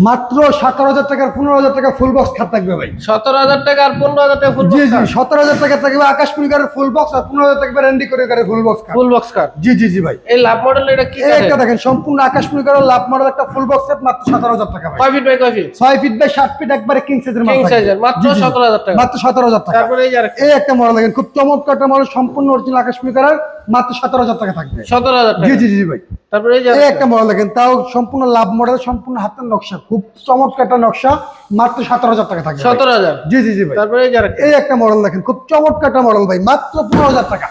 মাত্র 17,000 টাকার 15,000 টাকা ফুল বক্স খাট থাকবে ভাই। 17,000 টাকা আর 15,000 টাকা ফুল জি বক্স জি, কার? 17,000 টাকা থাকবে আকাশমণি কারের ফুল বক্স আর 15,000 টাকা র্যান্ডি করে ফুল বক্স খাট। ফুল বক্স কার। জি জি জি ভাই। এই লাভ মডেল এটা কি এই কাঠের? একটা দেখেন সম্পূর্ণ আকাশমণি কারের লাভ মডেল একটা ফুল বক্স সেট মাত্র 17,000 টাকা ভাই। কয় ফিট বাই কয় ফিট? 6 ফিট বাই 7 ফিট একবারে কিং সাইজের মাল কিং থাকবে। সাইজের মাত্র জি, জি, 17,000 টাকা। মাত্র 17,000 টাকা। তারপরে এই যে আরেকটা এই একটা মডেল দেখেন খুব চমৎকার একটা মডেল সম্পূর্ণ অরিজিনাল আকাশমণি কারের মাত্র 17,000 টাকা থাকবে। 17,000 জি টাকা। জি জি ভাই। তারপরে এই যে এই আরেকটা একটা মডেল দেখেন তাও সম্পূর্ণ লাভ মডেল সম্পূর্ণ হাতের নকশা খুব চমৎকার একটা নকশা মাত্র 17,000 টাকা থাকবে ভাই। 17,000। জি জি জি ভাই। তারপরে এই যে আরেকটা এই একটা মডেল দেখেন খুব চমৎকার একটা মডেল ভাই মাত্র 15,000 টাকা।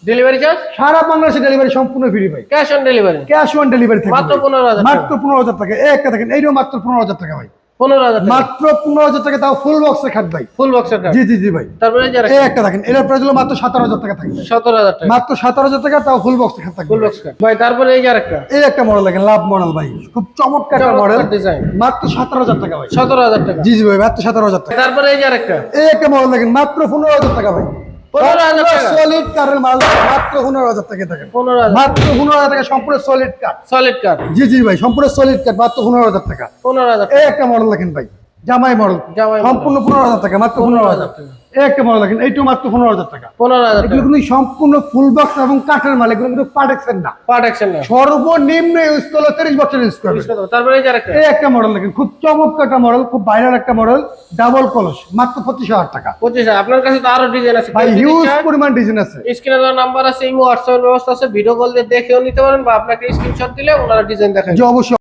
Delivery charge? সারা বাংলাদেশে ডেলিভারি সম্পূর্ণ ফ্রি ভাই। Cash on delivery? Cash on delivery থাকবে মাত্র ভাই। 15,000 টাকা। মাত্র 15,000 টাকা। এই একটা দেখেন এইটাও মাত্র 15,000 টাকা ভাই। 15,000 টাকা মাত্র 15,000 টাকা তাও ফুল বক্সে খাট ভাই। ফুল বক্সের কাঠ। জি জি জি ভাই। তারপরে এই যে এই আরেকটা একটা দেখেন এটার প্রাইস হলো মাত্র 17,000 টাকা থাকবে। 17,000 টাকা মাত্র 17,000 টাকা তাও ফুল বক্সে খাট থাকবে ফুল বক্স কাঠ। ভাই তারপরে এই যে আরেকটা এই একটা মডেল দেখেন লাভ মডেল ভাই খুব চমৎকার একটা চমৎকার মডেল ডিজাইন। মাত্র 17,000 টাকা ভাই। 17,000 টাকা। জি জি ভাই মাত্র 17,000 টাকা। তারপরে এই যে আরেকটা এই একটা মডেল দেখেন মাত্র 15,000 টাকা ভাই। 15,000 টাকা। সলিড কারের মাল মাত্র 15,000 টাকা দেখেন 15,000 মাত্র 15,000 টাকা সম্পূর্ণ সলিড কার। সলিড কাঠ। জি জি ভাই সম্পূর্ণ সলিড কার মাত্র 15,000 টাকা। 15,000 এই টাকা। একটা মডেল দেখেন ভাই জামাই মডেল জামাই সম্পূর্ণ 15,000 টাকা মাত্র 15,000 টাকা। এই একটা মডেল দেখেন এইটাও মাত্র 15,000 টাকা। 15,000 এগুলো টাকা। কিন্তু সম্পূর্ণ ফুল বক্স এবং কাঠের মাল এগুলো কিন্তু পার্টেক্সের না পার্ট অ্যাকশন না। সর্বনিম্ন ইউজ করলে 30 বছর ইউজ করবে। তারপরে এই যে আরেকটা এই একটা মডেল দেখেন খুব চমৎকার একটা মডেল খুব ভাইরাল একটা মডেল ডাবল কলস মাত্র 25,000 টাকা 25,000। আপনার কাছে তো আরো ডিজাইন আছে। ভাই হিউজ পরিমাণ ডিজাইন আছে। স্ক্রিনে দেওয়া নাম্বার আছে, ইমো হোয়াটসঅ্যাপ ব্যবস্থা আছে, ভিডিও কল দিয়ে দেখেও নিতে পারেন বা আপনাকে স্ক্রিনশট দিলে ওনারা ডিজাইন দেখায়। যে অবশ্যই